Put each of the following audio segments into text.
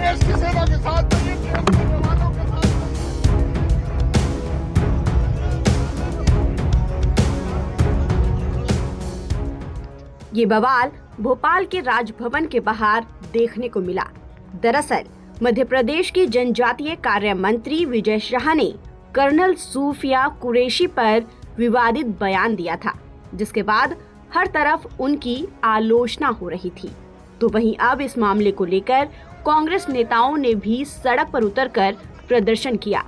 देश की सेना के साथ बनिए, देश के जवानों के साथ ये बवाल भोपाल के राजभवन के बाहर देखने को मिला। दरअसल मध्य प्रदेश की जनजातीय कार्य मंत्री विजय शाह ने कर्नल सूफिया कुरैशी पर विवादित बयान दिया था, जिसके बाद हर तरफ उनकी आलोचना हो रही थी। तो वहीं अब इस मामले को लेकर कांग्रेस नेताओं ने भी सड़क पर उतरकर प्रदर्शन किया।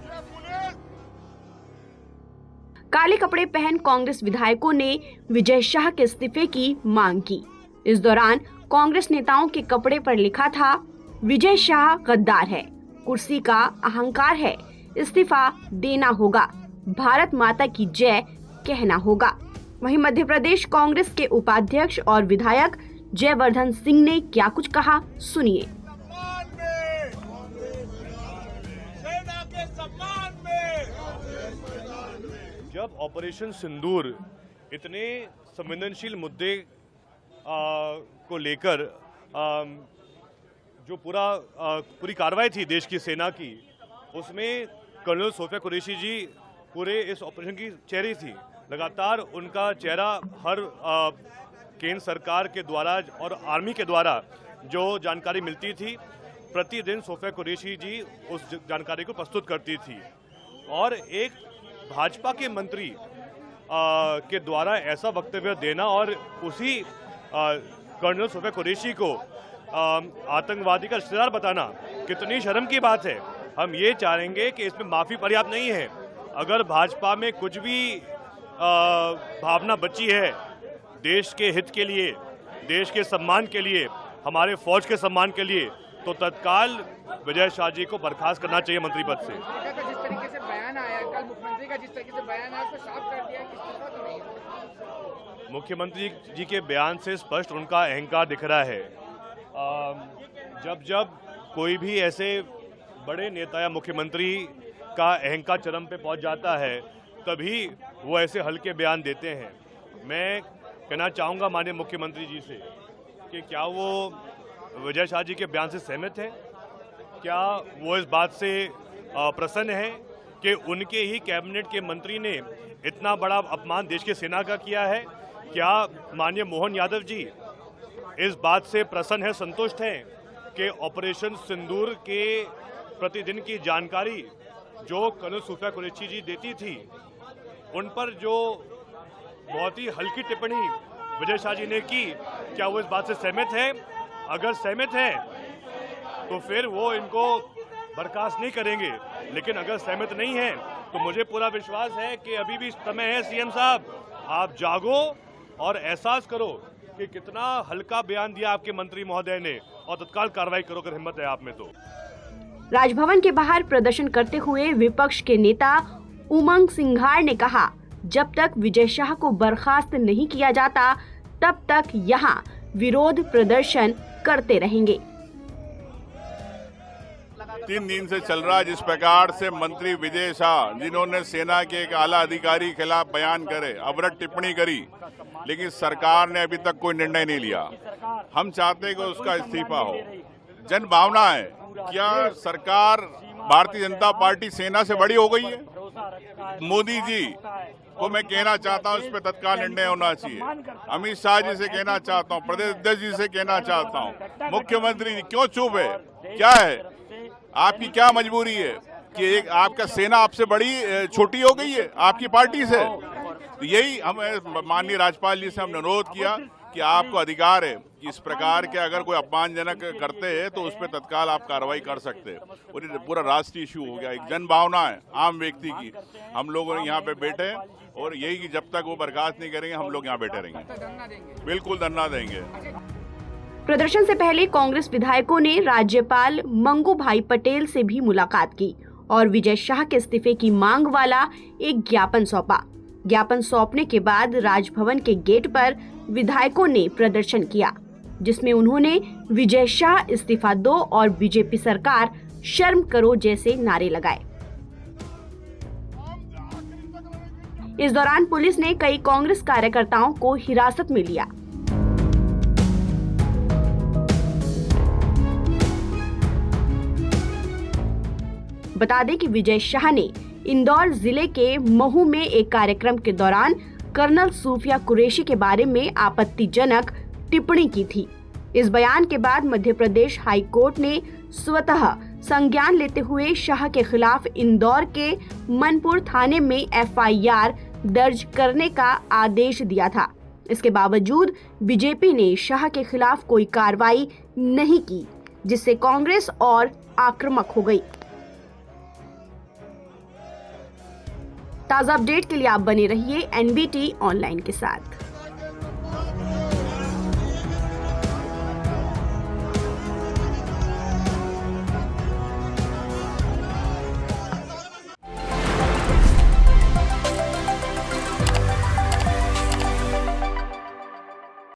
काले कपड़े पहन कांग्रेस विधायकों ने विजय शाह के इस्तीफे की मांग की। इस दौरान कांग्रेस नेताओं के कपड़े पर लिखा था, विजय शाह गद्दार है, कुर्सी का अहंकार है, इस्तीफा देना होगा, भारत माता की जय कहना होगा। वहीं मध्य प्रदेश कांग्रेस के उपाध्यक्ष और विधायक जयवर्धन सिंह ने क्या कुछ कहा, सुनिए। जब ऑपरेशन सिंदूर इतने संवेदनशील मुद्दे को लेकर जो पूरी कार्रवाई थी देश की सेना की, उसमें कर्नल सूफिया कुरैशी जी पूरे इस ऑपरेशन की चेहरे थी। लगातार उनका चेहरा हर केंद्र सरकार के द्वारा और आर्मी के द्वारा जो जानकारी मिलती थी, प्रतिदिन सूफिया कुरैशी जी उस जानकारी को प्रस्तुत करती थी। और एक भाजपा के मंत्री के द्वारा ऐसा वक्तव्य देना और उसी कर्नल सूफिया कुरैशी को आतंकवादी का रिश्तेदार बताना कितनी शर्म की बात है। हम ये चाहेंगे कि इसमें माफ़ी पर्याप्त नहीं है। अगर भाजपा में कुछ भी भावना बची है देश के हित के लिए, देश के सम्मान के लिए, हमारे फौज के सम्मान के लिए, तो तत्काल विजय शाह जी को बर्खास्त करना चाहिए मंत्री पद से। जिस तरीके से बयान आया कल मुख्यमंत्री का, जिस तरीके से बयान आया, उसको साफ कर दिया कि इस्तीफा तो नहीं। मुख्यमंत्री जी के बयान से स्पष्ट उनका अहंकार दिख रहा है। जब कोई भी ऐसे बड़े नेता या मुख्यमंत्री का अहंकार चरम पे पहुंच जाता है, तभी वो ऐसे हल्के बयान देते हैं। मैं कहना चाहूँगा माननीय मुख्यमंत्री जी से कि क्या वो विजय शाह जी के बयान से सहमत हैं? क्या वो इस बात से प्रसन्न हैं कि उनके ही कैबिनेट के मंत्री ने इतना बड़ा अपमान देश की सेना का किया है? क्या माननीय मोहन यादव जी इस बात से प्रसन्न है, संतुष्ट हैं कि ऑपरेशन सिंदूर के प्रतिदिन की जानकारी जो कर्नल सूफिया कुरैशी जी देती थी, उन पर जो बहुत ही हल्की टिप्पणी विजय शाह जी ने की, क्या वो इस बात से सहमत है? अगर सहमत है तो फिर वो इनको बर्खास्त नहीं करेंगे, लेकिन अगर सहमत नहीं है तो मुझे पूरा विश्वास है कि अभी भी समय है। सीएम साहब, आप जागो और एहसास करो कि कितना हल्का बयान दिया आपके मंत्री महोदय ने, और तत्काल कार्रवाई करो अगर हिम्मत है आप में तो। राजभवन के बाहर प्रदर्शन करते हुए विपक्ष के नेता उमंग सिंघार ने कहा, जब तक विजय शाह को बर्खास्त नहीं किया जाता तब तक यहां विरोध प्रदर्शन करते रहेंगे। 3 दिन से चल रहा, जिस प्रकार से मंत्री विजय शाह, जिन्होंने सेना के एक आला अधिकारी के खिलाफ बयान करे, अवरट टिप्पणी करी, लेकिन सरकार ने अभी तक कोई निर्णय नहीं लिया। हम चाहते हैं कि उसका इस्तीफा हो। जन भावना है, क्या सरकार भारतीय जनता पार्टी सेना से बड़ी हो गई है? मोदी जी को मैं कहना चाहता हूं, इस पे तत्काल निर्णय होना चाहिए। अमित शाह जी से कहना चाहता हूं, प्रदेश अध्यक्ष जी से कहना चाहता हूं, मुख्यमंत्री जी क्यों चुप है? क्या है आपकी, क्या मजबूरी है कि एक आपका सेना आपसे बड़ी छोटी हो गई है आपकी पार्टी से? तो यही हम माननीय राज्यपाल जी से हमने अनुरोध किया कि आपको अधिकार है कि इस प्रकार के अगर कोई अपमानजनक करते हैं तो उस पर तत्काल आप कार्रवाई कर सकते हैं। और ये पूरा राष्ट्रीय इशू हो गया, एक जन भावना है आम व्यक्ति की। हम लोग यहाँ पे बैठे हैं और यही कि जब तक वो बर्खास्त नहीं करेंगे हम लोग यहाँ बैठे रहेंगे, बिल्कुल धरना देंगे। प्रदर्शन से पहले कांग्रेस विधायकों ने राज्यपाल मंगू भाई पटेल से भी मुलाकात की और विजय शाह के इस्तीफे की मांग वाला एक ज्ञापन सौंपा। ज्ञापन सौंपने के बाद राजभवन के गेट पर विधायकों ने प्रदर्शन किया, जिसमें उन्होंने विजय शाह इस्तीफा दो और बीजेपी सरकार शर्म करो जैसे नारे लगाए। इस दौरान पुलिस ने कई कांग्रेस कार्यकर्ताओं को हिरासत में लिया। बता दें कि विजय शाह ने इंदौर जिले के महू में एक कार्यक्रम के दौरान कर्नल सूफिया कुरैशी के बारे में आपत्तिजनक टिप्पणी की थी। इस बयान के बाद मध्य प्रदेश हाई कोर्ट ने स्वतः संज्ञान लेते हुए शाह के खिलाफ इंदौर के मनपुर थाने में FIR दर्ज करने का आदेश दिया था। इसके बावजूद बीजेपी ने शाह के खिलाफ कोई कार्रवाई नहीं की, जिससे कांग्रेस और आक्रामक हो गई। ताज़ा अपडेट के लिए आप बने रहिए NBT ऑनलाइन के साथ।